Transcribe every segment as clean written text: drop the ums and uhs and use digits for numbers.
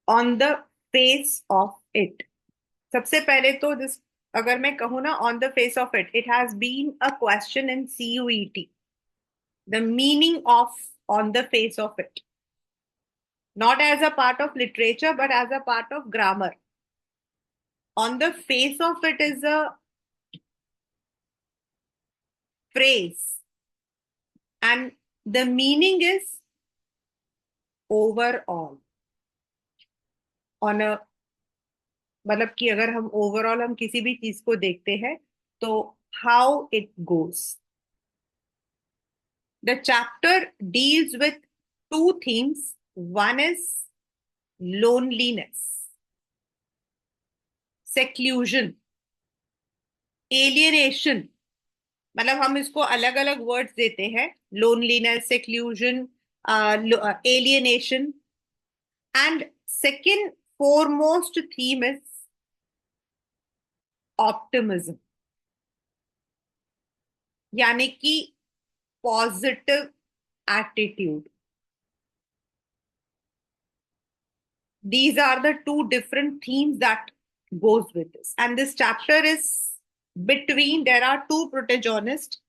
On the face of it. सबसे पहले तो दिस, अगर मैं कहूँ ना, on the face of it, it has been a question in CUET, the meaning of on the face of it, not as a part of literature but as a part of grammar. On the face of it is a phrase, and the meaning is overall. On a, मतलब कि अगर हम overall हम किसी भी चीज को देखते हैं तो how it goes. The chapter deals with to themes. One is loneliness, seclusion, alienation. मतलब हम इसको अलग अलग वर्ड्स देते हैं, loneliness, seclusion, alienation. And second foremost theme is optimism, यानी कि positive attitude. These are the two different themes that goes with this, and this chapter is between, there are two protagonists.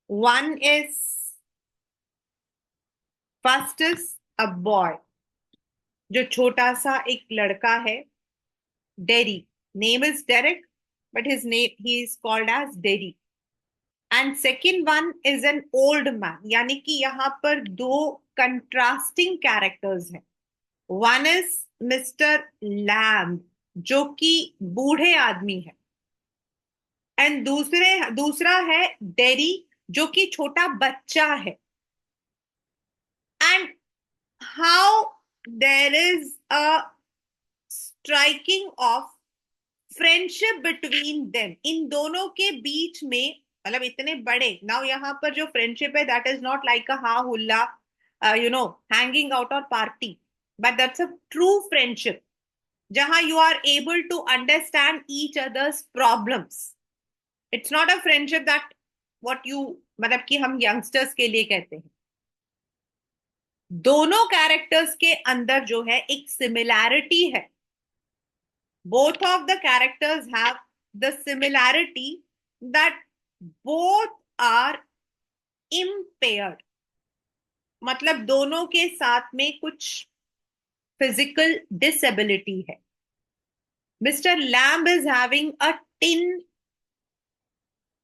One is, first is a boy, जो छोटा सा एक लड़का है, Derry. Name is Derrick, but his name, he is called as Derry. And second one is an old man, यानी कि यहाँ पर दो कंट्रास्टिंग कैरेक्टर्स हैं। वन इज मिस्टर लैम्ब, जो कि बूढ़े आदमी है, एंड दूसरा है डेरी, जो कि छोटा बच्चा है। And how there is a striking of friendship between them, इन दोनों के बीच में। मतलब इतने बड़े, नाउ यहाँ पर जो फ्रेंडशिप है, that is not like a हा हुल्ला, हैंगिंग आउट और party, but that's a true friendship, जहां you are able to understand each other's problems. It's not a friendship that what you, मतलब कि हम यंगस्टर्स के लिए कहते हैं। दोनों कैरेक्टर्स के अंदर जो है एक सिमिलैरिटी है। Both of the characters have the similarity that both are impaired, मतलब दोनों के साथ में कुछ फिजिकल डिसेबिलिटी है। Mister lamb is having a tin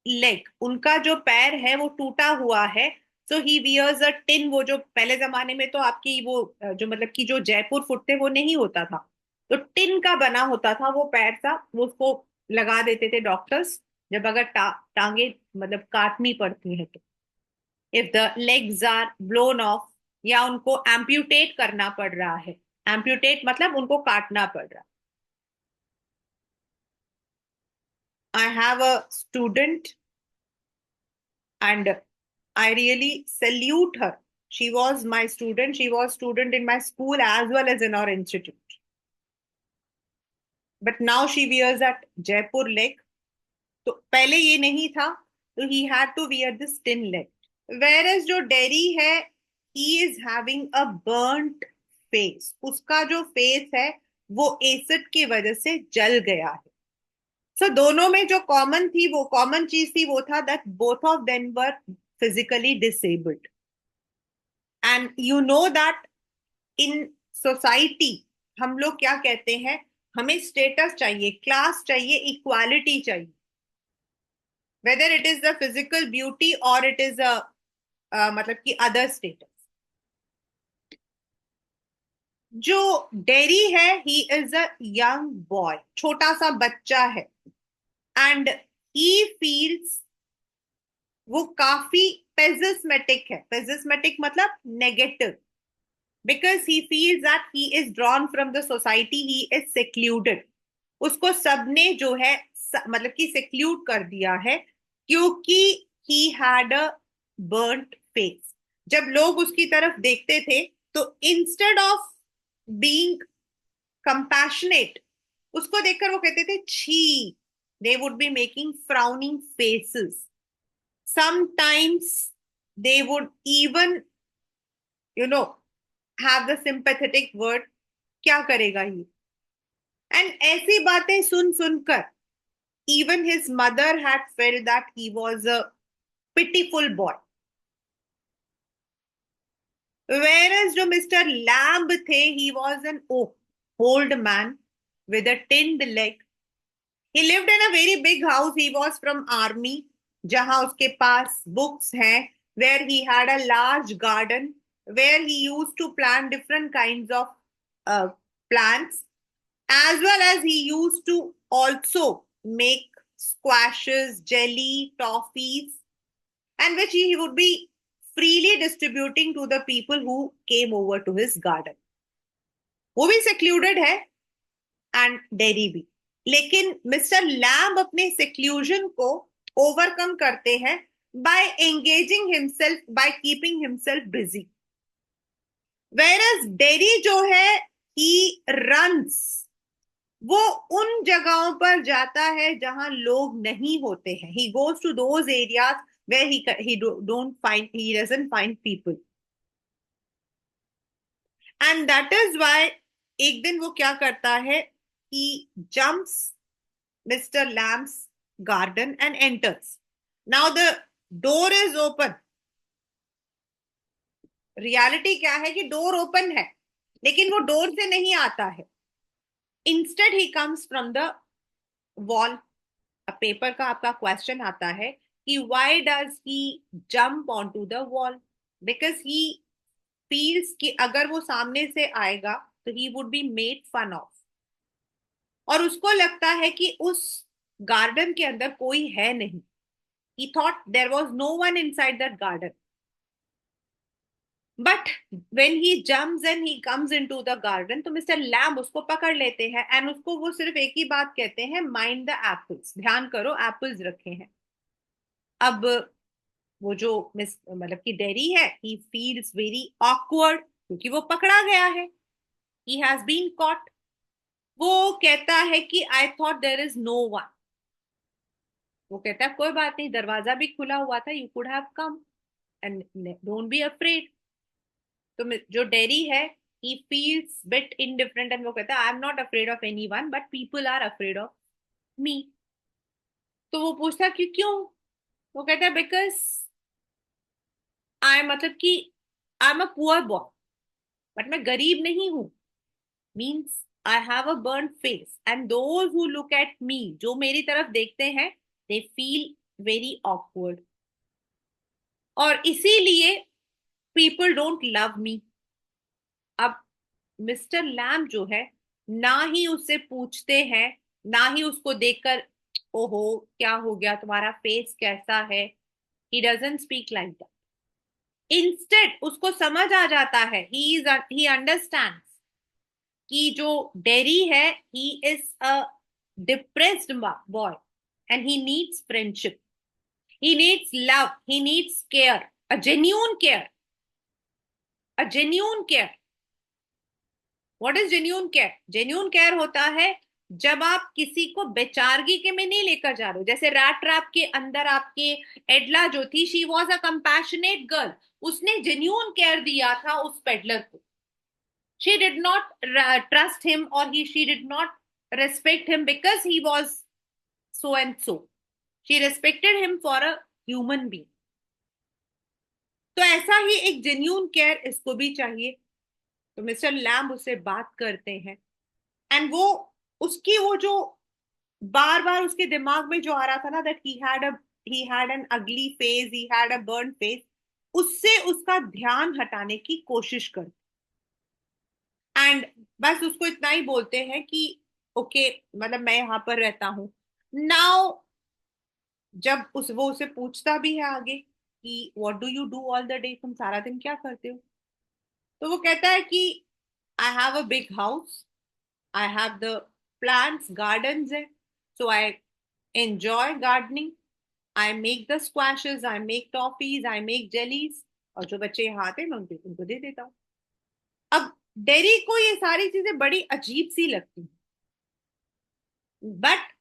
leg, उनका जो पैर है वो टूटा हुआ है। सो ही वियर्स अ टिन, वो जो पहले जमाने में तो आपकी वो जो मतलब कि जो जयपुर फुट थे वो नहीं होता था, तो टिन का बना होता था वो पैर सा, वो उसको लगा देते थे डॉक्टर्स जब अगर टांगे मतलब काटनी पड़ती है तो। If the legs are blown off, या उनको एम्प्यूटेट करना पड़ रहा है, एम्प्यूटेट मतलब उनको काटना पड़ रहा। I have a student and I really salute her. She was my student. She was student in my school as well as in our institute. But now she wears at Jaipur leg. तो पहले ये नहीं था, तो he had to wear this thin leg. Whereas जो dairy है, he is having a burnt face. उसका जो face है वो एसिड की वजह से जल गया है। सो दोनों में जो कॉमन थी, वो कॉमन चीज थी, वो था that both of them were physically disabled. And you know that in society हम लोग क्या कहते हैं, हमें स्टेटस चाहिए, क्लास चाहिए, इक्वालिटी चाहिए, whether it is the physical beauty और इट इज अ मतलब कि अदर स्टेटस। जो डेरी है, he is a young boy, छोटा सा बच्चा है, एंड ही फील्स, वो काफी पेजिस्मेटिक है। पेजिस्मेटिक मतलब negative, because he feels that he is drawn from the society, he is secluded। उसको सबने जो है मतलब कि seclude कर दिया है, क्योंकि he had a burnt face। जब लोग उसकी तरफ देखते थे तो instead of being compassionate, उसको देखकर वो कहते थे छी, they would be making frowning faces। Sometimes they would even, you know, have the sympathetic word, क्या करेगा ये? एंड ऐसी बातें सुन सुनकर even his mother had felt that he was a pitiful boy. Whereas जो मिस्टर लैम्ब थे, he was an old man with a tinned leg. He lived in a very big house. He was from army, जहां उसके पास books हैं, where he had a large garden, where he used to plant different kinds of uh, plants, as well as he used to also make squashes, jelly, toffees, and which he would be freely distributing to the people who came over to his garden. वो भी secluded है and dairy भी, लेकिन mister lamb अपने seclusion को overcome करते हैं by engaging himself, by keeping himself busy. Whereas dairy जो है, he runs, वो उन जगहों पर जाता है जहां लोग नहीं होते हैं. He goes to those areas where he doesn't find people. And that is why एक दिन वो क्या करता है, he jumps Mr. Lamb's garden and enters. Now the door is open. Reality क्या है कि डोर ओपन है, लेकिन वो डोर से नहीं आता है. Instead he comes from the wall. Paper का आपका क्वेश्चन आता है कि why does he jump on to the wall? Because he feels कि अगर वो सामने से आएगा तो he would be made fun of. और उसको लगता है कि उस गार्डन के अंदर कोई है नहीं. He thought there was no one inside that garden. But when he jumps and he comes into the garden, तो मिस्टर लैम्ब उसको पकड़ लेते हैं एंड उसको वो सिर्फ एक ही बात कहते हैं, माइंड द एप्पल्स, ध्यान करो एप्पल्स रखे हैं. अब वो जो मतलब कि डेरी है, ही फील्स वेरी ऑकवर्ड क्योंकि वो पकड़ा गया है. He has been caught. वो कहता है कि I thought there is no one. वो कहता है कोई बात नहीं, दरवाजा भी खुला हुआ था, you could have come and don't be afraid. तो जो डेरी है, he feels bit indifferent and वो कहता है I am not afraid of anyone but people are afraid of me. तो वो पूछता कि क्यों? वो कहता है बिकॉज आई मतलब कि I am a poor boy, but मैं गरीब नहीं हूं. Means I have a burn face and those who look at me, जो मेरी तरफ देखते हैं, दे फील वेरी ऑकवर्ड. और इसीलिए पीपल डोंट लव मी. अब मिस्टर लैम्ब जो है, ना ही उससे पूछते हैं, ना ही उसको देखकर ओहो क्या हो गया, तुम्हारा फेस कैसा है. He doesn't speak like that. Instead उसको समझ आ जाता है, ही अंडरस्टैंड्स कि जो डेरी है, he is a depressed boy and he needs friendship, he needs love, he needs care, a genuine care, a genuine care. What is genuine care? Genuine care होता है जब आप किसी को बेचारगी के में नहीं लेकर जा रहे हो. जैसे रैट ट्रैप के अंदर आपके एडला जो थी, she was a compassionate girl. उसने जेन्यून केयर दिया था उस पेडलर को. She did not trust him और she did not respect him because he was so and so. She respected him for a human being. तो ऐसा ही एक genuine care इसको भी चाहिए. तो मिस्टर लैम्ब उससे बात करते हैं एंड वो उसकी वो जो बार बार उसके दिमाग में जो आ रहा था ना, दैट ही हैड एन अगली face, he had a burn face, उससे उसका ध्यान हटाने की कोशिश कर. एंड बस उसको इतना ही बोलते हैं कि ओके मतलब मैं यहाँ पर रहता हूँ. नाउ जब वो उसे पूछता भी है आगे कि what do you do all the day, तुम सारा दिन क्या करते हो? तो वो कहता है कि I have a big house, I have the plants, gardens है. So I enjoy gardening. I make the squashes, I make toffees, I make jellies. और जो बच्चे यहाँ आते हैं मैं उनको दे देता हूँ. अब डेरी को ये सारी चीजें बड़ी अजीब सी लगती हैं, बट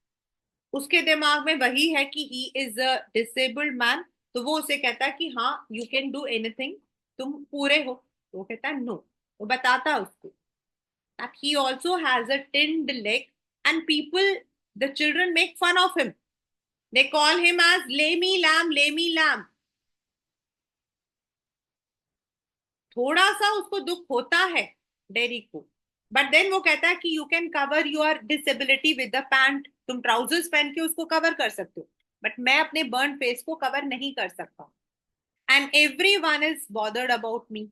उसके दिमाग में वही है कि he is a disabled man. तो वो उसे कहता है कि हाँ यू कैन डू एनीथिंग, तुम पूरे हो. तो वो कहता है नो. वो बताता है उसको that he also has a tinned leg, and people, the children, make fun of him. They call him as lamy lamb, lamy lamb. थोड़ा सा उसको दुख होता है डेरी को, बट देन वो कहता है कि you can cover your disability with the pant, तुम ट्राउजर्स पहन के उसको कवर कर सकते हो, बट मैं अपने बर्न फेस को कवर नहीं कर सकता, and every one is bothered about me.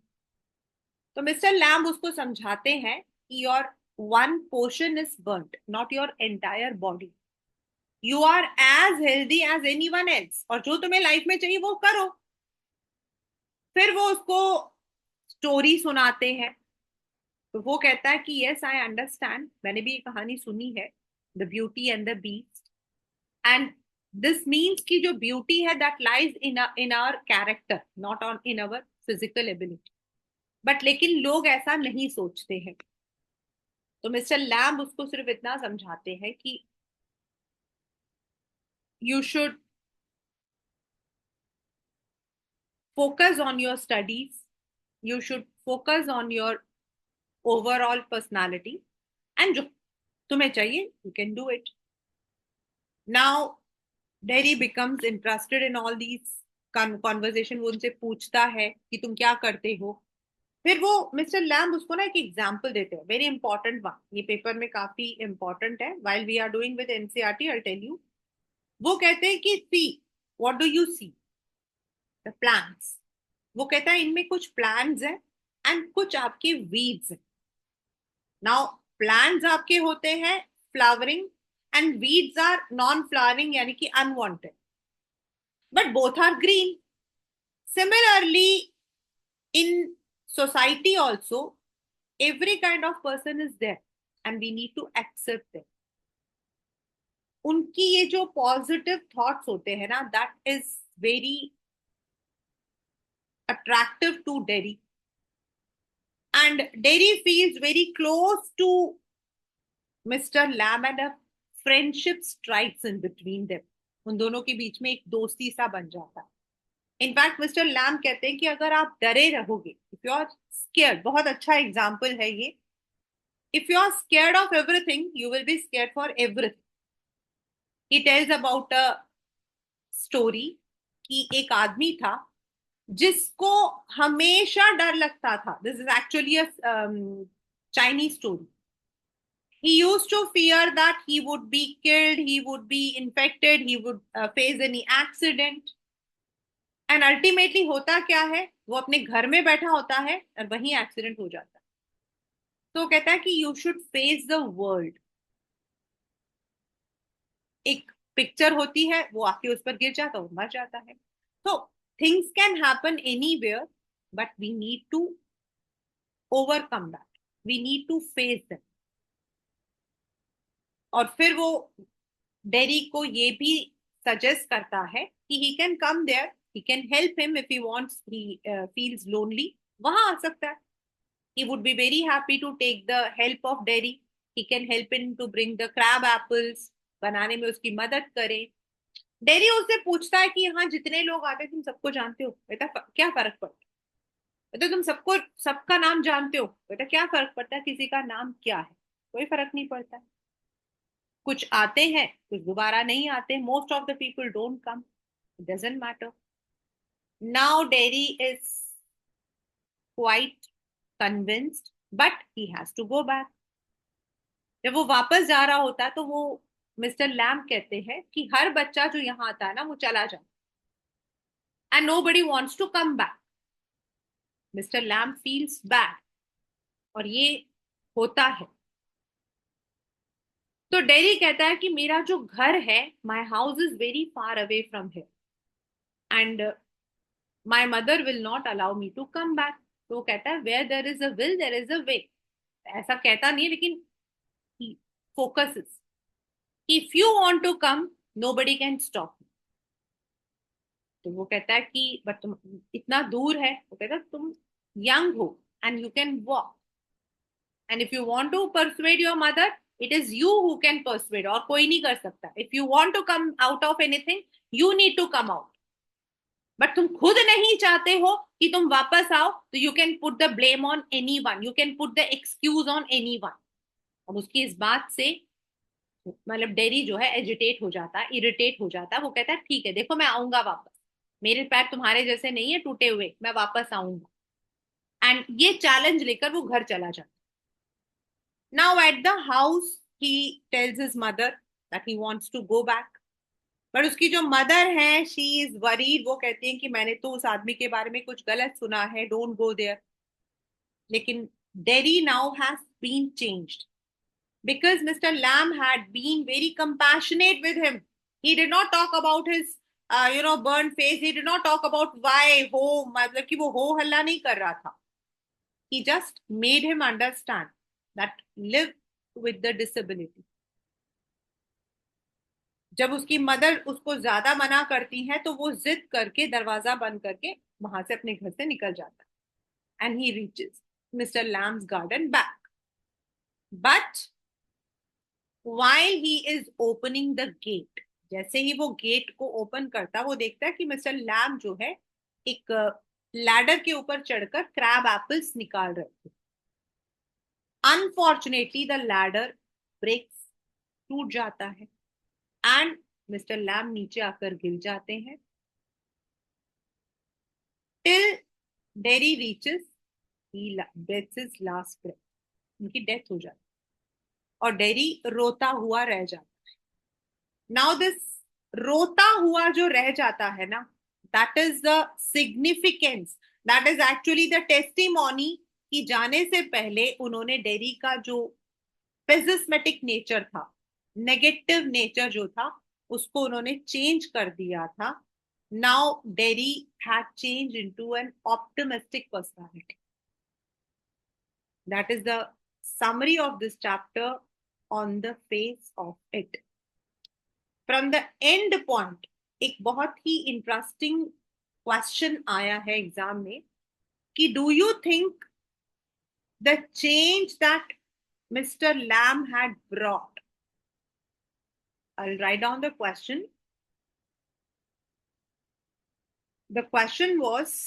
तो मिस्टर लैम्ब उसको समझाते हैं कि your one portion is burned, not your entire body. You are as healthy as any one else, और जो तुम्हें लाइफ में चाहिए वो करो। फिर वो उसको स्टोरी सुनाते हैं, तो वो कहता है कि यस आई अंडरस्टैंड, मैंने भी ये कहानी सुनी है, the beauty and the beast, and this means कि जो ब्यूटी है that lies in our character, not on in our physical ability, but लेकिन लोग ऐसा नहीं सोचते हैं। तो मिस्टर लैम्ब उसको सिर्फ इतना समझाते हैं कि you should focus on your studies, you should focus on your overall personality, and जो तुम्हें चाहिए you can do it. Now Derry becomes interested in all these conversation, वो उनसे पूछता है कि तुम क्या करते हो। फिर वो मिस्टर लैम्ब उसको ना एक एग्जाम्पल देते हैं, वेरी इंपॉर्टेंट वन, ये पेपर में काफी इंपॉर्टेंट है, while we are doing with NCERT I tell you. वो कहते हैं कि see what do you see, the plants. वो कहता है इनमें कुछ प्लांट्स हैं एंड कुछ आपके वीड्स हैं। नाउ प्लांट्स आपके होते हैं flowering, and weeds are non flowering यानी कि unwanted, but both are green. Similarly in society also, every kind of person is there and we need to accept them. उनकी ये जो पॉजिटिव थॉट्स होते हैं ना, that is very attractive to Derry, and Derry feels very close to Mr. Lamb, and a friendship strikes in between them. उन दोनों के बीच में एक दोस्ती सा बन जाता है। इनफैक्ट मिस्टर लैम्ब कहते हैं कि अगर आप डरे रहोगे, इफ यू आर स्केयर्ड, बहुत अच्छा एग्जाम्पल है ये, if you are scared of everything you will be scared for everything. He tells about a story कि एक आदमी था जिसको हमेशा डर लगता था, this is actually a Chinese story. He used to fear that he would be killed, he would be infected, he would face any accident. And ultimately होता क्या है, वो अपने घर में बैठा होता है और वहीं एक्सीडेंट हो जाता है। तो कहता है कि you should face the world. एक पिक्चर होती है, वो आके उस पर गिर जाता है, वो मर जाता है। तो things can happen anywhere, but we need to overcome that, we need to face that. और फिर वो डेरी को ये भी सजेस्ट करता है कि he can come there, he can help him if he wants, he feels lonely, वहां आ सकता है। he would be very happy to take the help of Derry, he can help him to bring the crab apples, बनाने में उसकी मदद करे। Dairy उससे पूछता है कि यहाँ जितने लोग आते हैं तुम सबको जानते हो? बेटा क्या फर्क पड़ता है? तो तुम सबको, सबका नाम जानते हो? बेटा क्या फर्क पड़ता है किसी का नाम क्या है? कोई फर्क नहीं पड़ता है। कुछ आते हैं, कुछ दोबारा नहीं आते, most of the people don't come, it doesn't matter. Now Derry is quite convinced, but he has to go back. जब वो वापस जा रहा होता है तो वो मिस्टर लैम्ब कहते हैं कि हर बच्चा जो यहाँ आता है ना वो चला जाता, and nobody wants to come back. Mister lamb feels bad, और ये होता है। तो डेरी कहता है कि मेरा जो घर है, my house is very far away from here and my mother will not allow me to come back. तो वो कहता है where there is a will there is a way. ऐसा कहता नहीं है, लेकिन focuses, if you want to come nobody can stop. तो वो कहता है कि बट तुम इतना दूर है, वो कहता है तुम यंग हो and you can walk, and if you want to persuade your mother it is you who can persuade, और कोई नहीं कर सकता। If you want to come out of anything you need to come out. But तुम खुद नहीं चाहते हो कि तुम वापस आओ, तो you can put the blame on any one, you can put the excuse on any one. अब उसकी इस बात से मतलब डेरी जो है एजिटेट हो जाता है, इरिटेट हो जाता है। वो कहता है ठीक है, देखो मैं आऊंगा वापस, मेरे पैर तुम्हारे जैसे नहीं है टूटे हुए, मैं वापस आऊंगा। एंड ये चैलेंज लेकर वो घर चला जाता है। Now at the house he tells his mother that he wants to go back. पर उसकी जो मदर है, शी इज वरीड। वो कहती है कि मैंने तो उस आदमी के बारे में कुछ गलत सुना है, डोंट गो देयर। लेकिन Derry now has been changed because Mr. Lamb had been very compassionate with him. He did not talk about his, burnt face. He did not talk about why ho, मतलब कि वो हो हल्ला नहीं कर रहा था. He just made him understand that live with the disability. जब उसकी मदर उसको ज्यादा मना करती है तो वो जिद करके दरवाजा बंद करके वहां से अपने घर से निकल जाता है. And he reaches Mr. Lamb's garden back. But while he is opening the gate, जैसे ही वो गेट को ओपन करता, वो देखता है कि मिस्टर लैम जो है एक लैडर के ऊपर चढ़कर क्रैब एप्पल्स निकाल रहे थे. अनफॉर्चुनेटली द लैडर ब्रेक्स, टूट जाता है एंड मिस्टर लैम नीचे आकर गिर जाते हैं. टिल डेरी रीचेस, ही ब्रेथ्स हिज लास्ट ब्रेथ. उनकी डेथ हो जाती है और डेरी रोता हुआ रह जाता. नाउ दिस रोता हुआ जो रह जाता है ना, that is the significance, that is actually the testimony कि जाने से पहले उन्होंने डेरी का जो पेसिस्मेटिक नेचर था, नेगेटिव नेचर जो था, उसको उन्होंने चेंज कर दिया था. Now dairy had change into an optimistic personality. That is the summary of this chapter on the face of it. From the end point एक बहुत ही इंटरेस्टिंग क्वेश्चन आया है एग्जाम में कि do you think the change that mister Lamb had brought, I write down the question. The question was,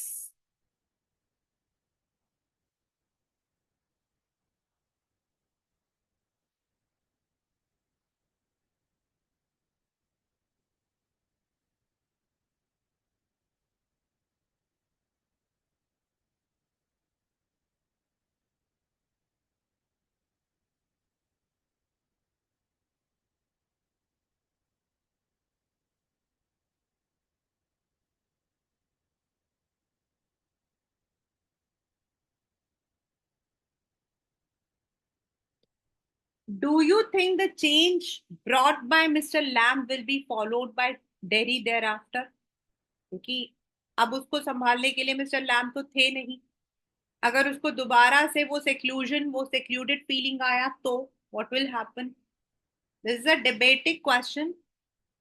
do you think the change brought by Mr. Lamb will be followed by Derry thereafter? क्योंकि अब उसको संभालने के लिए Mr Lam तो थे नहीं. अगर उसको दोबारा से वो सेक्लूजन, वो सेक्लूडेड फीलिंग आया तो what will happen? This is a debating question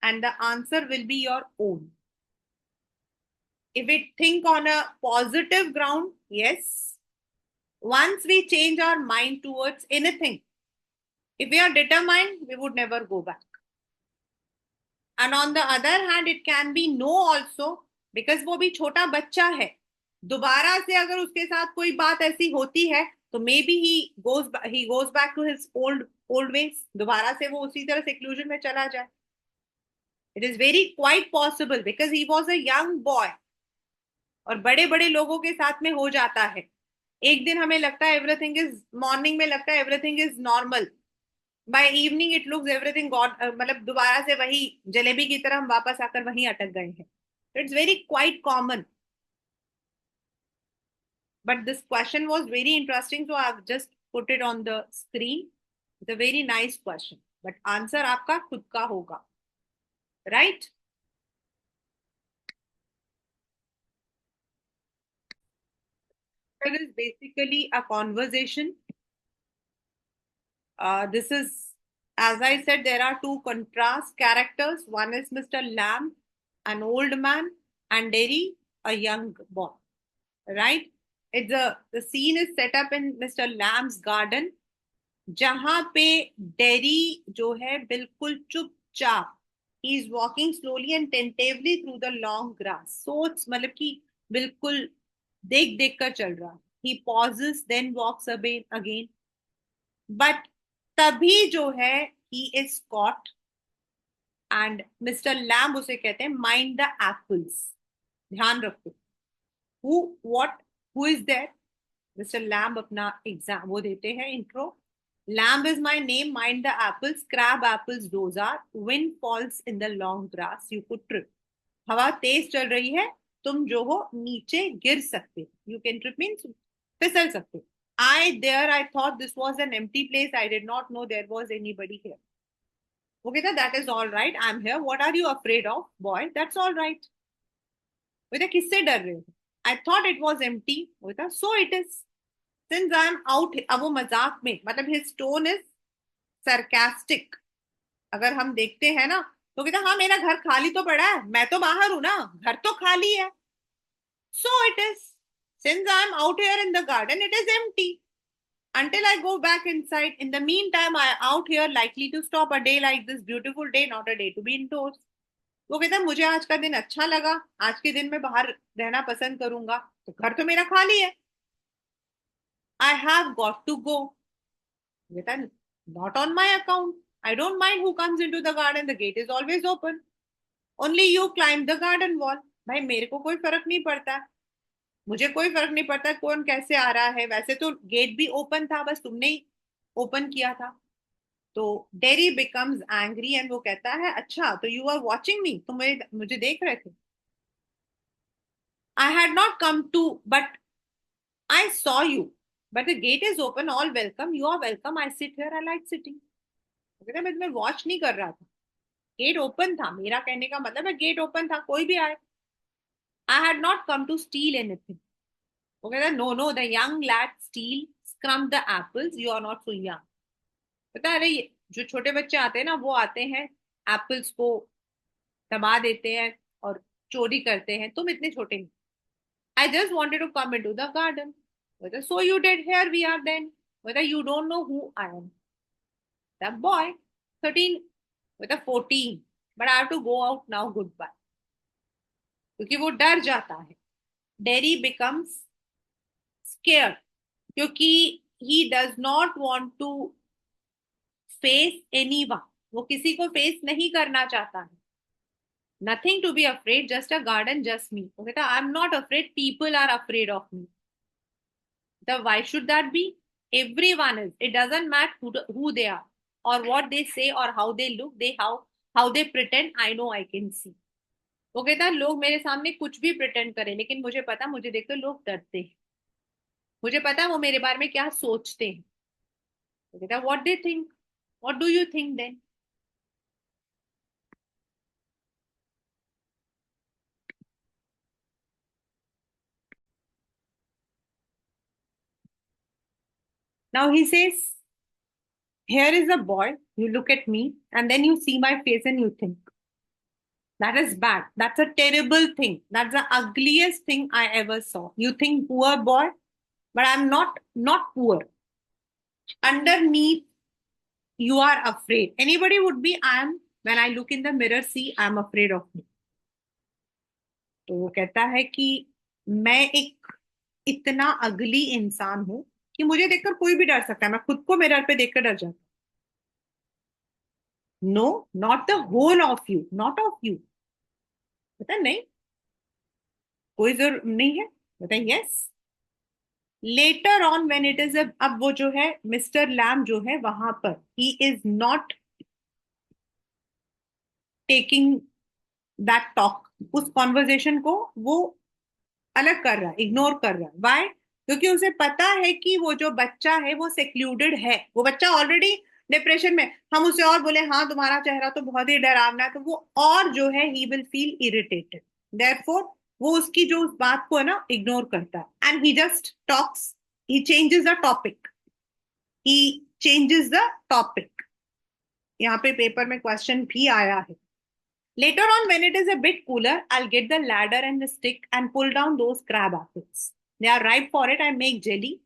and the answer will be your own. If we think on a positive ground, yes, once we change our mind towards anything, if we are determined, we would never go back. And on the other hand, it can be no also, because वो भी छोटा बच्चा है. दोबारा से अगर उसके साथ कोई बात ऐसी होती है तो may be he goes back to his old ways. दोबारा से वो उसी तरह सेक्लूजन में चला जाए. It is very quite possible because he was a young boy. और बड़े बड़े लोगों के साथ में हो जाता है. एक दिन हमें लगता है एवरीथिंग इज, मॉर्निंग में लगता है everything is normal, by evening it looks everything God, मतलब दोबारा से वही जलेबी की तरह हम वापस आकर वहीं अटक गए हैं. It's very quite common. But this question was very interesting, so I've just put it on the screen. It's a very nice question, but answer आपका खुद का होगा, right? It is basically a conversation. This is, as I said, there are two contrast characters. One is Mr. Lamb, an old man, and Derry, a young boy, right? The scene is set up in Mr. Lamb's garden, जहां पे dairy जो है बिल्कुल चुपचाप he is walking slowly and tentatively through the long grass. सोच मतलब कि बिल्कुल देख देख कर चल रहा है. He pauses, then walks again. But तभी जो है he is caught and Mr. Lamb उसे कहते हैं mind the apples. ध्यान रखो. What, who is there? Mr. Lamb अपना एग्जाम वो देते हैं intro. Lamb is my name, mind the apples, crab apples those are, wind falls in the long grass, you could trip. हवा तेज चल रही है, तुम जो हो नीचे गिर सकते. You can trip means फिसल सकते. I thought this was an empty place, I did not know there was anybody here. Okay, that is all right, I'm here, what are you afraid of, boy? That's all right. बेटा किससे डर रहे हो? I thought it was empty. बेटा so it is. Since I am out, अब वो मजाक में मतलब his tone is sarcastic. अगर हम देखते हैं ना तो कहता हाँ मेरा घर खाली तो पड़ा है, मैं तो बाहर हूं ना, घर तो खाली है. So it is. Since I am out here in the garden, it is empty. Until I go back inside. In the meantime, I am out here likely to stop a day like this beautiful day, not a day to be indoors. वो कहता है मुझे आज का दिन अच्छा लगा, आज के दिन में बाहर रहना पसंद करूंगा, तो घर तो मेरा खाली है. I have got to go. कहता है not on my account, I don't mind who comes into the garden, the gate is always open, only you climb the garden wall. भाई मेरे को कोई फर्क नहीं पड़ता, मुझे कोई फर्क नहीं पड़ता कौन कैसे आ रहा है, वैसे तो गेट भी ओपन था, बस तुमने ही ओपन किया था. तो डेरी बिकम्स एंग्री एंड वो कहता है अच्छा तो यू आर वॉचिंग मी, तुम मुझे देख रहे थे. I had not come to but I saw you, but the gate is open, all welcome, you are welcome, I sit here, I like sitting. मैं तुम्हें वॉच नहीं कर रहा था, गेट ओपन था, मेरा कहने का मतलब है गेट ओपन था, कोई भी आए. I had not come to steal anything. वो कहता no no the young lad steal scrump the apples, you are not so young. पता है ये जो छोटे बच्चे आते हैं ना वो आते हैं एप्पल्स को दबा देते हैं और चोरी करते हैं, तुम इतने छोटे नहीं. I just wanted to come in to the garden. So you did, here we are then. You don't know who I am. The boy 13, 14, but I have to go out now, goodbye. क्योंकि वो डर जाता है. Derry becomes scare क्योंकि he does not want to face anyone, वो किसी को face नहीं करना चाहता है. Nothing to be afraid, just a garden, just me. वो कहता I am not afraid, people are afraid of me. The why should that be? Everyone is, it doesn't matter who they are और what they say और how they look, they how they pretend, I know I can see. वो कहता है लोग मेरे सामने कुछ भी प्रिटेंड करें लेकिन मुझे पता, मुझे देखकर लोग डरते हैं, मुझे पता है वो मेरे बारे में क्या सोचते हैं. वो कहता है what they think, what do you think then? Now he says, here is a boy, you look at me, and then you see my face and you think, that is bad. That's a terrible thing. That's the ugliest thing I ever saw. You think, poor boy, but I'm not poor. Underneath, you are afraid. Anybody would be, when I look in the mirror, see, I'm afraid of me. तो वो कहता है कि मैं एक इतना अगली इंसान हूं कि मुझे देखकर कोई भी डर सकता है, मैं खुद को मिरर पे देखकर डर जाता. No, not the whole of you, not of you. पता नहीं, कोई जरूर नहीं है. बताए yes. Later on when it is, अब वो जो है मिस्टर लैम जो है वहां पर, he is not taking that talk, उस कॉन्वर्जेशन को वो अलग कर रहा है, इग्नोर कर रहा है. वाई? क्योंकि उसे पता है कि वो जो बच्चा है वो सेक्लूडेड है, वो बच्चा ऑलरेडी डिप्रेशन में. हम उसे और बोले हाँ तुम्हारा चेहरा तो बहुत ही डरावना है, तो वो और जो है he will feel irritated. Therefore वो उसकी जो उस बात को है ना इग्नोर करता है and he just talks, he changes the topic, he changes the topic. यहाँ पे पेपर में क्वेश्चन भी आया है. Later on, when it is a bit cooler, I'll get the ladder and the stick and pull down those crab apples. They are ripe for it. I make jelly.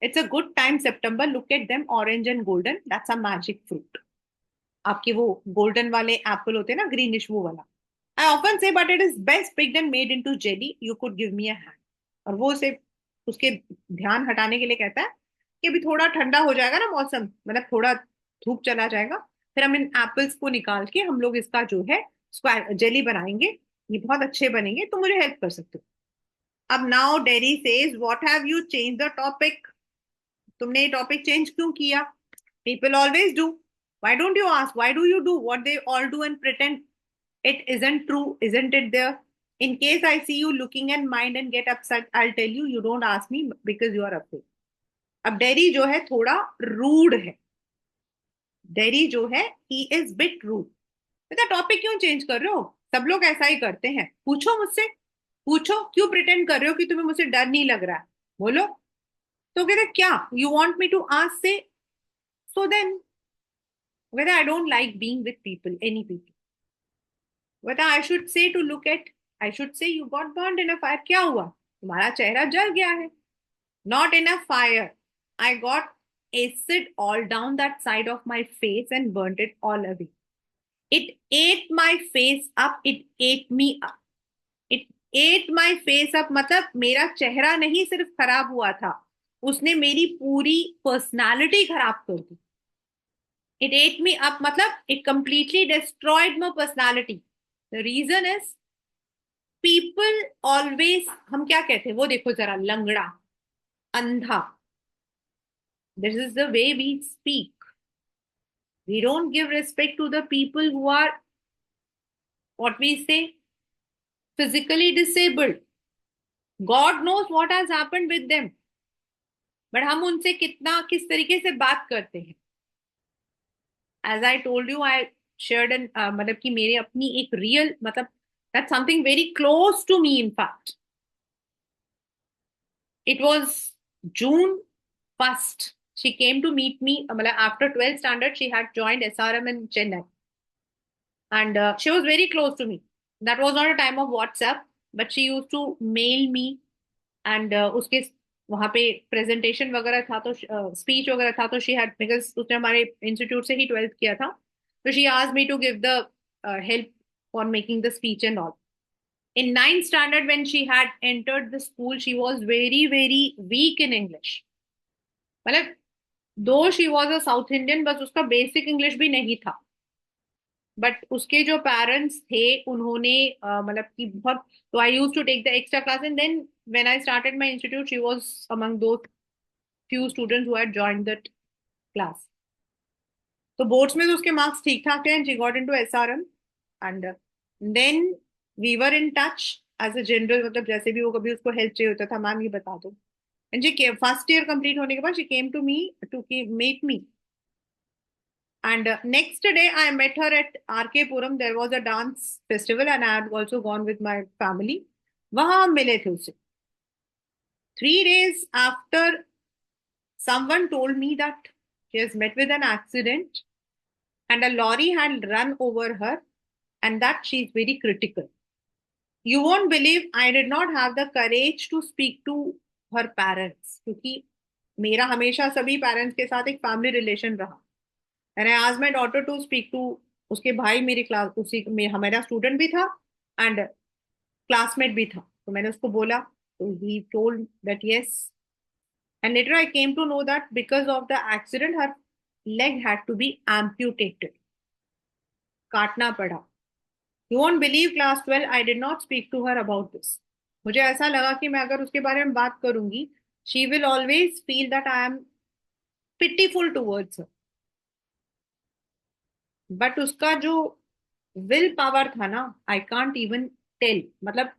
It's a good time, September. Look at them, orange and golden. That's a magic fruit. आपके वो golden वाले Apple होते हैं ना, greenish वो वाला। I often से but it is best picked and made into jelly, you could give me a hand. और वो उसे उसके ध्यान हटाने के लिए कहता है कि अभी थोड़ा ठंडा हो जाएगा ना मौसम, मतलब थोड़ा धूप चला जाएगा, फिर हम इन एप्पल्स को निकाल के हम लोग इसका जो है स्क्वायर जेली बनाएंगे, ये बहुत अच्छे बनेंगे, तो मुझे हेल्प कर सकते हो। अब now dairy says what have you change the topic, तुमने ये टॉपिक चेंज क्यों किया? People always do, why don't you ask, why do you do what they all do and pretend it isn't true, isn't it there? In case I see you looking at mine and get upset, I'll tell you, you don't ask me because you are afraid. अब dairy जो है थोड़ा rude है, dairy जो है he is bit rude. बेटा topic क्यों change कर रहे हो, सब लोग ऐसा ही करते हैं, पूछो मुझसे, पूछो क्यों प्रिटेंड कर रहे हो कि तुम्हें मुझसे डर नहीं लग रहा है, बोलो। तो कहते क्या you want me to ask say, so then whether I don't like being with people, any people, whether I should say to look at, I should say you got burned in a fire, क्या हुआ, तुम्हारा चेहरा जल गया है। Not in a fire, I got acid all down that side of my face and burnt it all away. It ate my face up, it ate me up, it ate my face up, मतलब मेरा चेहरा नहीं सिर्फ खराब हुआ था, उसने मेरी पूरी पर्सनालिटी खराब कर दी। It ate me up मतलब it completely destroyed my personality. The reason is people always, हम क्या कहते हैं वो देखो जरा, लंगड़ा, अंधा, this is the way we speak. We don't give respect to the people who are, what we say, physically disabled. God knows what has happened with them, but हम उनसे कितना किस तरीके से बात करते हैं। As I told you, I shared an मतलब कि मेरे अपनी एक real, मतलब that's something very close to me in fact. It was June 1st. She came to meet me. After 12th standard, she had joined SRM in Chennai. And she was very close to me. That was not a time of WhatsApp, but she used to mail me. And उसके वहाँ पे presentation वगैरह था, तो speech वगैरह था, तो she had, because उसने हमारे इंस्टीट्यूट से ही 12th किया था, तो she asked me to give the help for making the speech and all. In ninth standard, when she had entered the school, she was very, very weak in English. मतलब दो she was a south Indian, बस उसका basic English भी नहीं था, but उसके जो parents थे उन्होंने मतलब कि बहुत, तो I used to take the extra class and then when I started my institute she was among those few students who had joined that class. तो बोर्ड्स में तो उसके मार्क्स ठीक ठाक थे and she got into SRM and then we were in touch as a general, मतलब जैसे भी वो कभी उसको हेल्प चाहिए होता था, मैम ये बता दो। एंड जी फर्स्ट ईयर कंप्लीट होने के बाद she came to me to meet me. And next day, I met her at RK Puram. There was a dance festival, and I had also gone with my family. वहां हम मिले थे उससे। 3 days after, someone told me that she has met with an accident, and a lorry had run over her, and that she is very critical. You won't believe I did not have the courage to speak to her parents, क्योंकि मेरा हमेशा सभी parents के साथ एक family relation रहा। And I asked my daughter to speak to, उसके भाई मेरी क्लास उसी में हमारा स्टूडेंट भी था एंड क्लासमेट भी था, तो मैंने उसको बोला, तो he told that yes, and later I came to know that because of the accident her leg had to be amputated, काटना पड़ा। You won't believe class 12 I did not speak to her about this. मुझे ऐसा लगा कि मैं अगर उसके बारे में बात करूंगी, she will always feel that I am pitiful towards her. But उसका जो विल पावर था ना, आई कांट इवन टेल, मतलब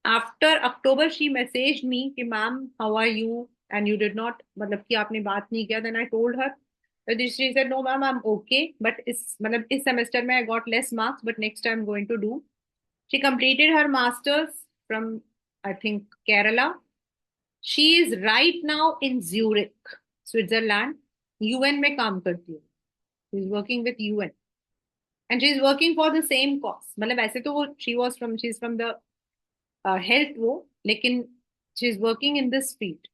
after October she message me कि ma'am how are you and you did not, मतलब कि आपने बात नहीं किया। Then I told her, she said no ma'am I am okay, but इस मतलब इस सेमेस्टर में I got less marks, but next time going to do. She completed her masters from, I think, Kerala. She is right now in Zurich, Switzerland, UN में काम करती है, she is working with UN and she is working for the same cause। मतलब ऐसे तो वो she is from the health वो, लेकिन she is working in this field।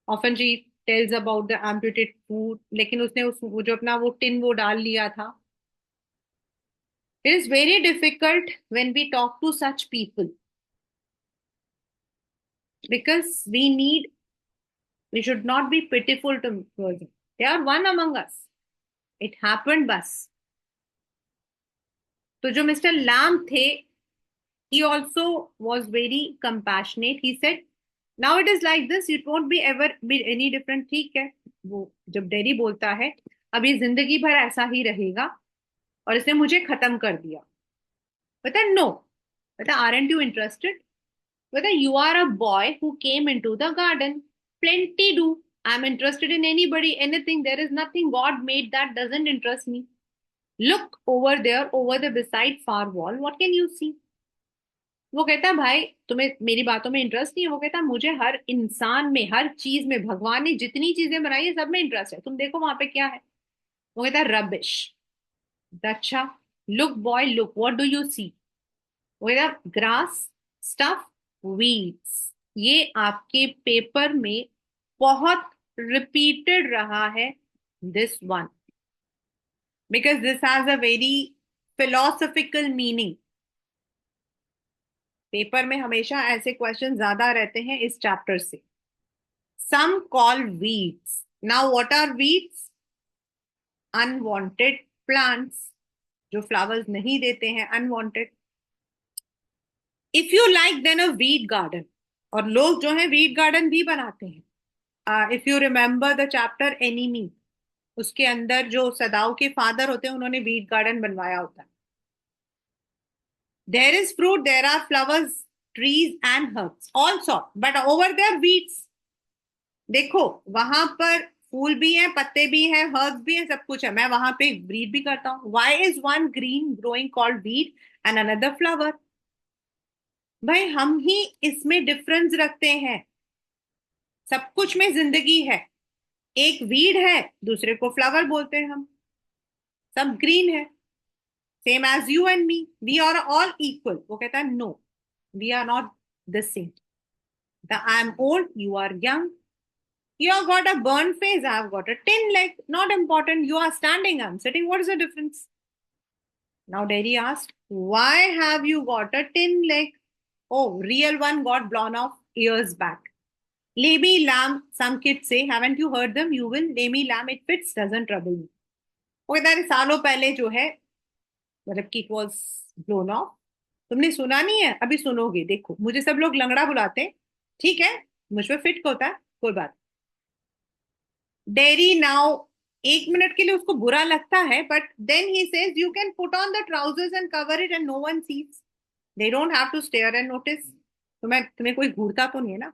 Often she tells about the amputated foot, लेकिन उसने वो जो अपना वो टिन वो डाल लिया था. It is very difficult when we talk to such people, because we should not be pitiful towards them. They are one among us. It happened बस. तो जो मिस्टर लैम थे, he also was very compassionate. He said, now it is like this, it won't be ever be any different. ठीक है, वो जब dairy बोलता है अब ये जिंदगी भर ऐसा ही रहेगा और इसने मुझे खत्म कर दिया, बता नो, बता aren't you interested, बता you are a boy who came into the garden, plenty do. I'm interested in anybody, anything. There is nothing God made that doesn't interest me. Look over there, over the beside far wall. What can you see? वो कहता है भाई तुम्हें मेरी बातों में interest नहीं है. वो कहता है मुझे हर इंसान में, हर चीज में, भगवान ने जितनी चीजें बनाई है सब में इंटरेस्ट है. तुम देखो वहां पे क्या है. वो कहता है रबिश. अच्छा, look boy look, what do you see. वो कहता है ग्रास, स्टफ, वीड्स. ये आपके पेपर में बहुत रिपीटेड रहा है, this one, because this has a very philosophical meaning. Paper में हमेशा ऐसे क्वेश्चन ज्यादा रहते हैं इस चैप्टर से. Some call weeds. Now what are weeds? Unwanted plants, जो फ्लावर्स नहीं देते हैं, unwanted. If you like then a weed garden. और लोग जो है वीड गार्डन भी बनाते हैं. If you remember the chapter enemy, उसके अंदर जो सदाओं के फादर होते हैं उन्होंने वीड गार्डन बनवाया होता है. There is fruit, there are flowers, trees and herbs also, but over there weeds. देखो वहां पर फूल भी हैं, पत्ते भी हैं, हर्ब्स भी हैं, सब कुछ है. मैं वहां पे ब्रीड भी करता हूँ. Why is one green growing called weed and another flower? भाई हम ही इसमें डिफरेंस रखते हैं. सब कुछ में जिंदगी है. एक वीड है, दूसरे को फ्लावर बोलते हैं हम. सब ग्रीन है, same as you and me. We are all equal. वो कहता है no, we are not the same. The I am old, you are young. You have got a burn face, I have got a tin leg. Not important. You are standing, I'm sitting. What is the difference? Now Derry asked, why have you got a tin leg? Oh, real one got blown off years back. Lammy lamb, some kids say. Haven't you heard them? You will. Lammy lamb, it fits, doesn't trouble me. वो कहता है सालों पहले जो है, मतलब कि it was blown off. तुमने सुना नहीं है? अभी सुनोगे, देखो. मुझे सब लोग लंगड़ा बुलाते हैं, ठीक है, मुझ पे फिट होता है, कोई बात. डेरी नाउ, एक मिनट के लिए उसको बुरा लगता है, but then he says you can put on the trousers and cover it and no one sees. They don't have to stare and notice. तुम्हें कोई घूरता तो नहीं है ना.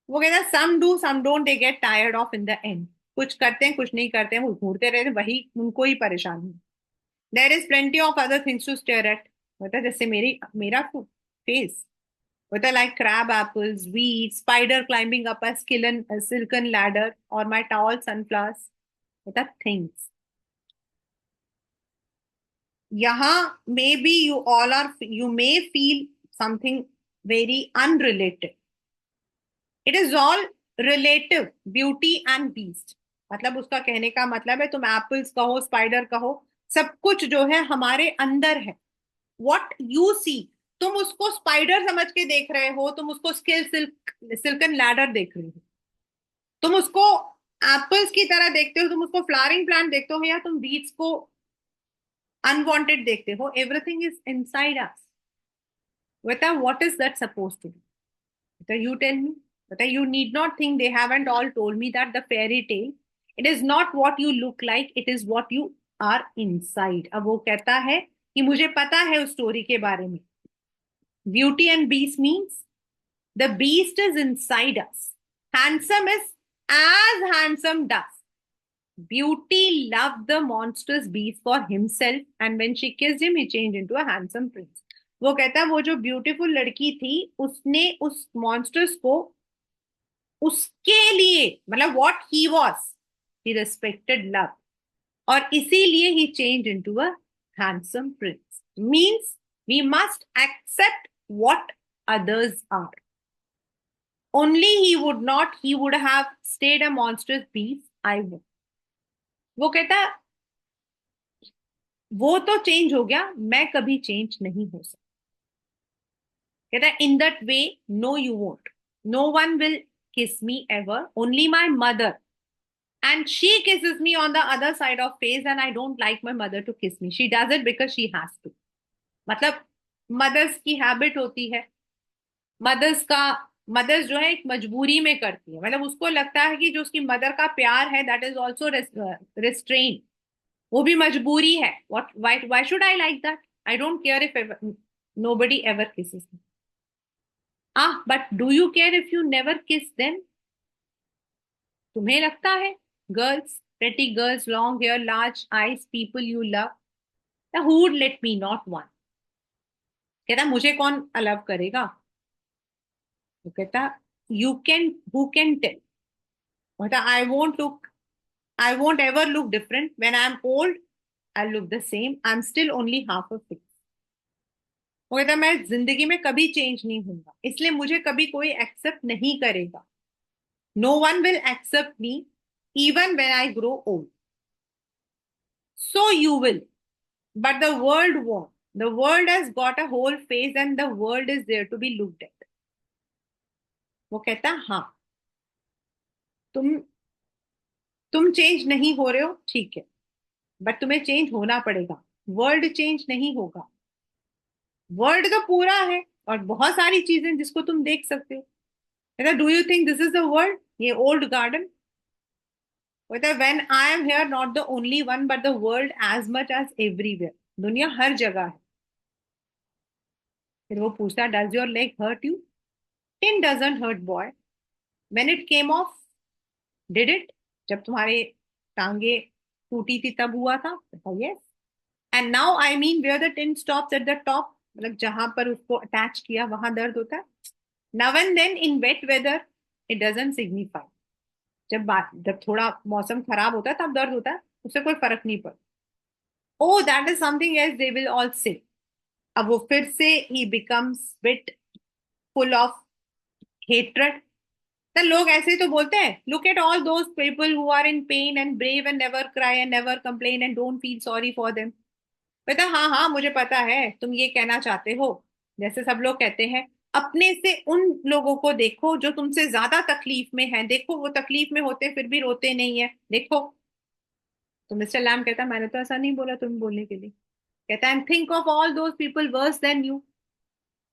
वो कहता है some do some don't, they get tired of in the end. कुछ करते हैं, कुछ नहीं करते हैं, वो घूरते रहते हैं, वही उनको ही परेशानी. There is plenty of other things to stare at. मतलब जैसे मेरा फेस होता है, like crab apples, weeds, spider climbing up a silken ladder, or my tall sunflowers. होता है things. यहाँ maybe you may feel something very unrelated. It is all relative. Beauty and beast. मतलब उसका कहने का मतलब है, तुम एप्पल्स कहो, स्पाइडर कहो, सब कुछ जो है हमारे अंदर है. What you see, तुम उसको स्पाइडर समझ के देख रहे हो, तुम उसको सिल्कन लैडर देख रहे हो, तुम उसको एप्पल्स की तरह देखते हो, तुम उसको फ्लावरिंग प्लांट देखते हो, या तुम बीड्स को अनवांटेड देखते हो. Everything is inside us. बता what is that suppose to be? बता यू टेल मी. बता you need not think they haven't all told me that the fairy tale, it is not what you look like, it is what you are inside. अब वो कहता है कि मुझे पता है उस स्टोरी के बारे में. Beauty and beast means the beast is inside us. Handsome is as handsome does. Beauty loved the monstrous beast for himself, and when she kissed him, he changed into a handsome prince. वो कहता है वो जो beautiful लड़की थी, उसने उस monsters को उसके लिए, मतलब what he was, he respected love, और इसीलिए he changed into a handsome prince. Means we must accept what others are. Only he would not, he would have stayed a monstrous beast, I would. वो कहता है वो तो change हो गया, मैं कभी चेंज नहीं हो सकता। कहता है in that way no you won't, no one will kiss me ever, only my mother, and she kisses me on the other side of face and I don't like my mother to kiss me, she does it because she has to। मतलब mother's की habit होती है, mother's का, mother's जो है एक मजबूरी में करती है, मतलब उसको लगता है कि जो उसकी मदर का प्यार है दैट इज ऑल्सो रिस्ट्रेन, वो भी मजबूरी है। What why should I like that, I don't care if nobody ever kisses me. ah but do you care if you never kiss them? तुम्हें लगता है girls, pretty girls, long hair, large eyes, people you love, who would let me not one. कहता मुझे कौन allow करेगा। वो कहता you can, who can tell, कहता I won't look, I won't ever look different when I am old, I look the same, I am still only half a fix. वो कहता मैं जिंदगी में कभी चेंज नहीं होऊंगा, इसलिए मुझे कभी कोई एक्सेप्ट नहीं करेगा। No one will accept me even when I grow old, so you will, but the world won't. The world has got a whole face and the world is there to be looked at। वो कहता हाँ, तुम तुम change नहीं हो रहे हो ठीक है, बट तुम्हें चेंज होना पड़ेगा, वर्ल्ड चेंज नहीं होगा। वर्ल्ड तो पूरा है और बहुत सारी चीजें जिसको तुम देख सकते हो। कहता do you think this is the world, ये ओल्ड गार्डन। कहता when I am here not the only one but the world as much as everywhere, दुनिया हर जगह है। फिर वो पूछता does your leg hurt you? Tin doesn't hurt boy, when it came off did it, जब तुम्हारे टांगे टूटी थी तब हुआ था? Yes. And now I mean where the tin stops at the top, मतलब जहां पर उसको अटैच किया वहां दर्द होता है। Now and then in wet weather it doesn't signify, जब थोड़ा मौसम खराब होता है तब दर्द होता है, उससे कोई फर्क नहीं पड़ता। Oh that is something else they will all say. अब वो फिर से ही becomes bit full of hatred. तो लोग ऐसे ही तो बोलते हैं, look at all those people who are in pain and brave and never cry and never complain and don't feel sorry for them. बेटा हाँ हाँ मुझे पता है तुम ये कहना चाहते हो, जैसे सब लोग कहते हैं अपने से उन लोगों को देखो जो तुमसे ज्यादा तकलीफ में है, देखो वो तकलीफ में होते फिर भी रोते नहीं है, देखो। तो मिस्टर लैम कहता मैंने तो ऐसा नहीं बोला तुम्हें बोलने के लिए। कहता and think of all those people worse than you,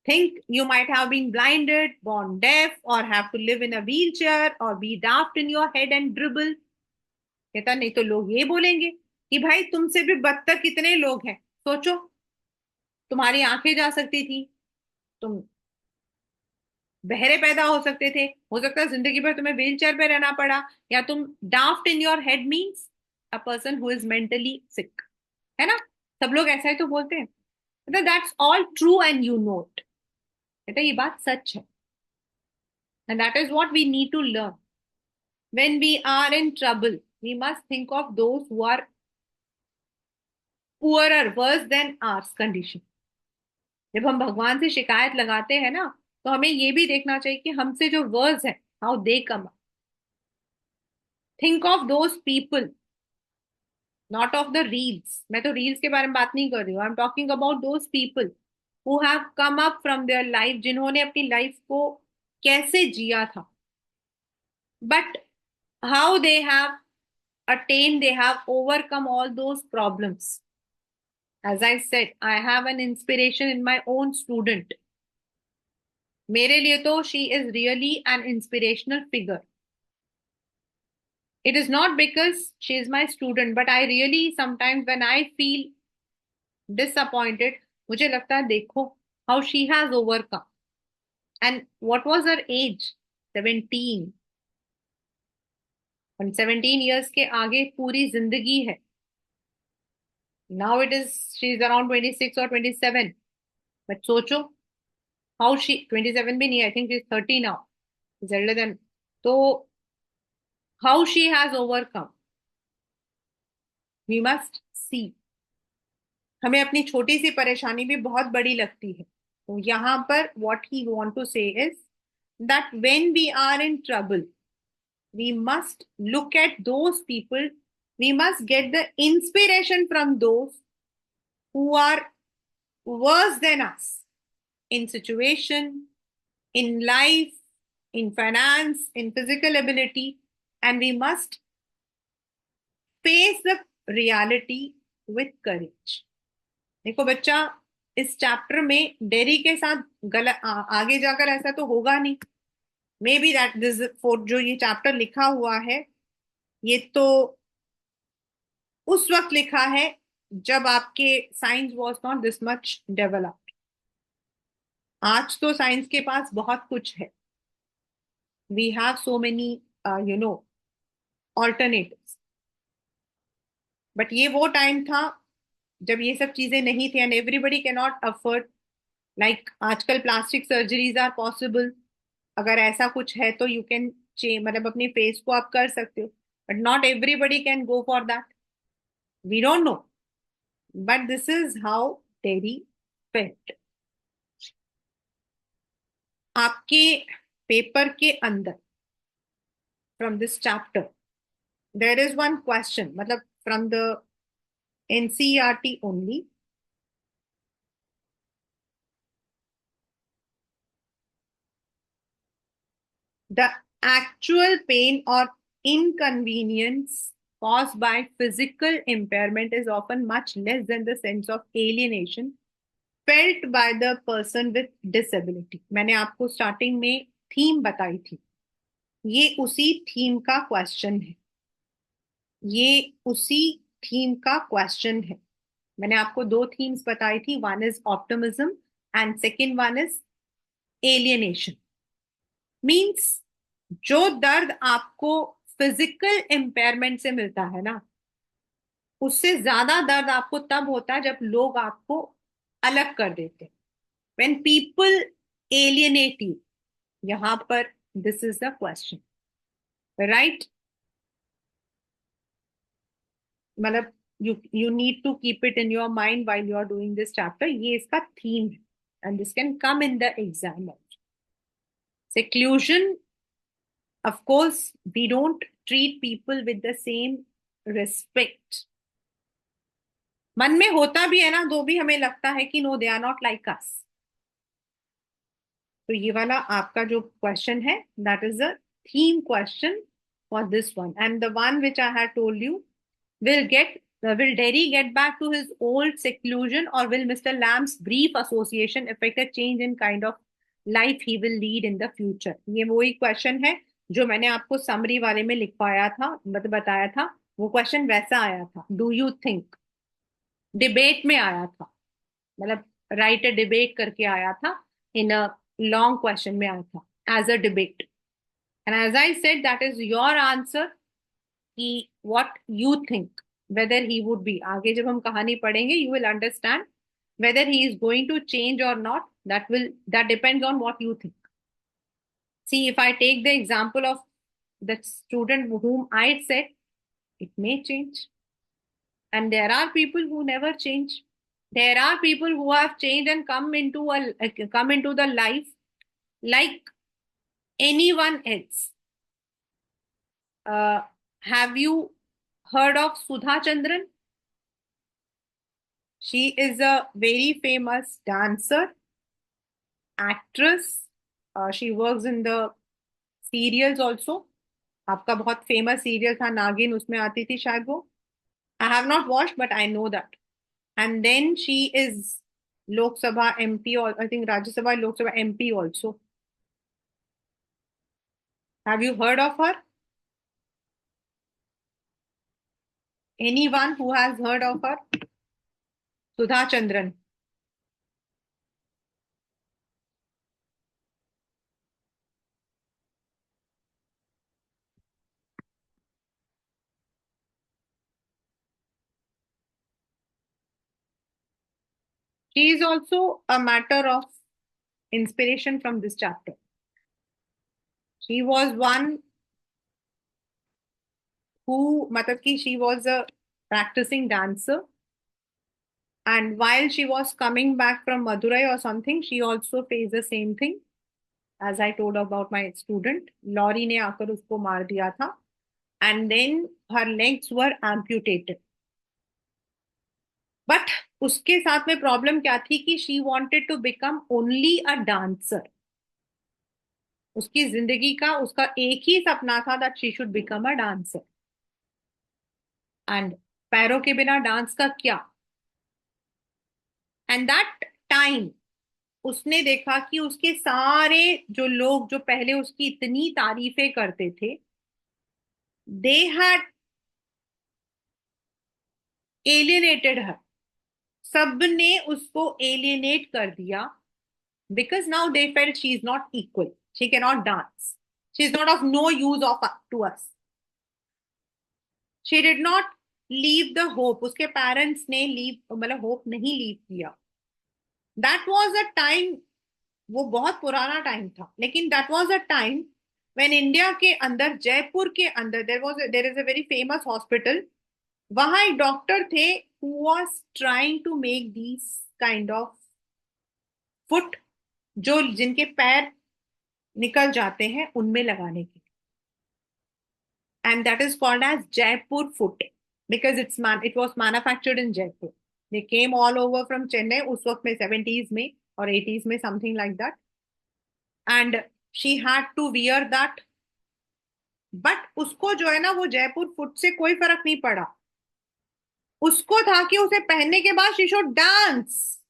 think you might have been blinded, born deaf, or have to live in a wheelchair, or be daft in your head and dribble। कहता नहीं तो लोग ये बोलेंगे कि भाई तुमसे भी बदतर कितने लोग हैं, सोचो तुम्हारी आंखें जा सकती थी, तुम बहरे पैदा हो सकते थे, हो सकता है जिंदगी भर तुम्हें व्हील चेयर पे रहना पड़ा, या तुम daft in your head means a person who is mentally sick, है ना। सब लोग ऐसा ही तो बोलते हैं। That's all true and you know it. कहता ये बात सच है, and that is what we need to learn। When we are in trouble, we must think of those who are poorer, worse than ours condition। जब हम भगवान से शिकायत लगाते हैं ना, तो हमें ये भी देखना चाहिए कि हमसे जो वर्स है, how they come. Think of those people, not of the reels. मैं तो रील्स के बारे में बात नहीं कर रही हूँ, I am talking about those people who have come up from their life, जिन्होंने अपनी लाइफ को कैसे जिया था, but how they have attained, they have overcome all those problems। as I said, I have an inspiration in my own student। मेरे लिए तो she is really an inspirational figure। it is not because she is my student, but I really sometimes when I feel disappointed, मुझे लगता है देखो how she has overcome, and what was her age, 17। और 17 years के आगे पूरी जिंदगी है। now it is she is around 26 or 27, but सोचो how she, 27 भी नहीं, I think she's 30 now, is elder than, तो how she has overcome, we must see। हमें अपनी छोटी सी परेशानी भी बहुत बड़ी लगती है, तो यहाँ पर what he want to say is that when we are in trouble, we must look at those people. We must get the inspiration from those who are worse than us in situation, in life, in finance, in physical ability, and we must face the reality with courage. देखो बच्चा, इस chapter में dairy के साथ आगे जाकर ऐसा तो होगा नहीं। May be that this four जो ये चैप्टर लिखा हुआ है, ये तो उस वक्त लिखा है जब आपके science was not this much developed. आज तो साइंस के पास बहुत कुछ है। We have so many alternatives. But ये वो टाइम था जब ये सब चीजें नहीं थी, and everybody can not afford. Like आजकल प्लास्टिक सर्जरीज आर पॉसिबल। अगर ऐसा कुछ है तो यू कैन मतलब अपने फेस को आप कर सकते हो, but not everybody can go for that. We don't know, but this is how Terry felt. आपके पेपर के अंदर from this chapter there is one question, मतलब from the NCERT only. The actual pain or inconvenience caused by physical impairment is often much less than the sense of alienation felt by the person with disability. मैंने आपको starting में theme बताई थी, ये उसी theme का question है। ये उसी थीम का क्वेश्चन है। मैंने आपको दो थीम्स बताई थी, one is optimism and second one is alienation. Means जो दर्द आपको फिजिकल इम्पेयरमेंट से मिलता है ना, उससे ज्यादा दर्द आपको तब होता है जब लोग आपको अलग कर देते हैं। व्हेन पीपल एलियनेट यू, यहां पर this is the question, right? मतलब you need to keep it in your mind while you are doing this chapter. ये इसका थीम है and this can come in the exam. Seclusion, of course, we don't treat people with the same respect. मन में होता भी है ना, तो भी हमें लगता है कि no, they are not like us. तो ये वाला आपका जो क्वेश्चन है, that is a theme question for this one. And the one which I had told you, will Derry get back to his old seclusion, or will Mr. Lamb's brief association affect a change in kind of life he will lead in the future? ये वही question है जो मैंने आपको summary वाले में लिखवाया था, बताया था। वो क्वेश्चन वैसा आया था, डू यू थिंक, डिबेट में आया था। मतलब राइट अ डिबेट करके आया था, इन अ लॉन्ग क्वेश्चन में आया था as a debate. And as I said, that is your answer कि what you think whether he would be, आगे जब हम कहानी पढ़ेंगे you will understand whether he is going to change or not. That depends on what you think. See, if I take the example of the student whom I said, it may change, and there are people who never change. There are people who have changed and come into the life like anyone else. Have you heard of Sudha Chandran? She is a very famous dancer, actress. She works in the serials also. आपका बहुत famous serial था नागिन, उसमें आती थी शायद वो। I have not watched but I know that. And then she is Lok Sabha MP, और I think Rajya Sabha Lok Sabha MP also. Have you heard of her? Anyone who has heard of her? Sudha Chandran. She is also a matter of inspiration from this chapter. She was one who, मतलब कि she was a practicing dancer, and while she was coming back from Madurai or something, she also faced the same thing. as I told about my student, Laurie ने आकर उसको मार दिया था, and then her legs were amputated. But उसके साथ में problem क्या थी कि she wanted to become only a dancer. उसकी जिंदगी का उसका एक ही सपना था that she should become a dancer. And पैरों के बिना डांस का क्या? And that time उसने देखा कि उसके सारे जो लोग जो पहले उसकी इतनी तारीफें करते थे, they had alienated her. सबने उसको एलियनेट कर दिया, because now they felt she is not equal, she cannot dance, she is not of no use of to us. She did not leave the hope. उसके parents ने leave मतलब hope नहीं leave किया. That was a time, वो बहुत पुराना time था, लेकिन that was a time when India के अंदर, जयपुर के अंदर, there is a very famous hospital. वहां एक डॉक्टर थे who was trying to make these kind of foot, जो जिनके पैर निकल जाते हैं उनमें लगाने की. And that is called as Jaipur foot, because it was manufactured in Jaipur. They came all over from Chennai उस वक्त में, 70s में और 80s में, something like that. And she had to wear that. But उसको जो है ना, वो जयपुर फुट से कोई फर्क नहीं पड़ा. उसको था कि उसे पहनने के बाद she should dance.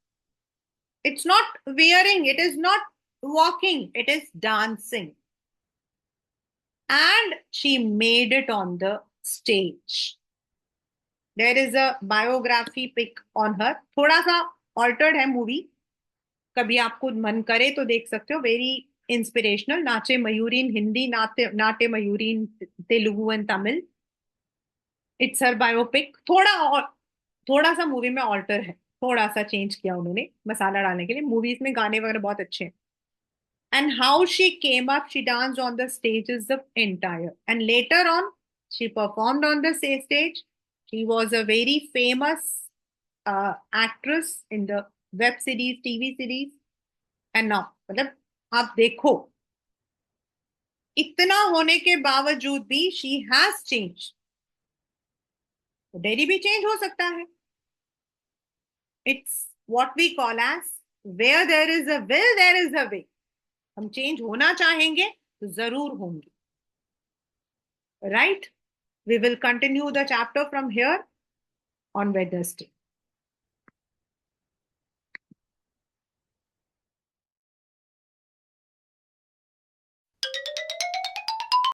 It's not wearing, it is not walking, it is dancing. And she made it on the stage. There is a biography pic on her. थोड़ा सा altered है मूवी, कभी आपको मन करे तो देख सकते हो. Very inspirational. Nache Mayuri in Hindi, नाटे Mayuri in Telugu and Tamil. It's her biopic. थोड़ा सा मूवी में ऑल्टर है, थोड़ा सा चेंज किया उन्होंने मसाला डालने के लिए. मूवीज में गाने वगैरह बहुत अच्छे हैं. And how she came up, she danced on the stage is the entire. And later on, she performed on the stage. She was a very famous actress in the web series, TV series. And now, मतलब आप देखो, इतना होने के बावजूद भी she has changed. Dairy भी change हो सकता है. It's what we call as where there is a will, there is a way. हम चेंज होना चाहेंगे तो जरूर होंगे. Right? We will continue the chapter from here on Wednesday.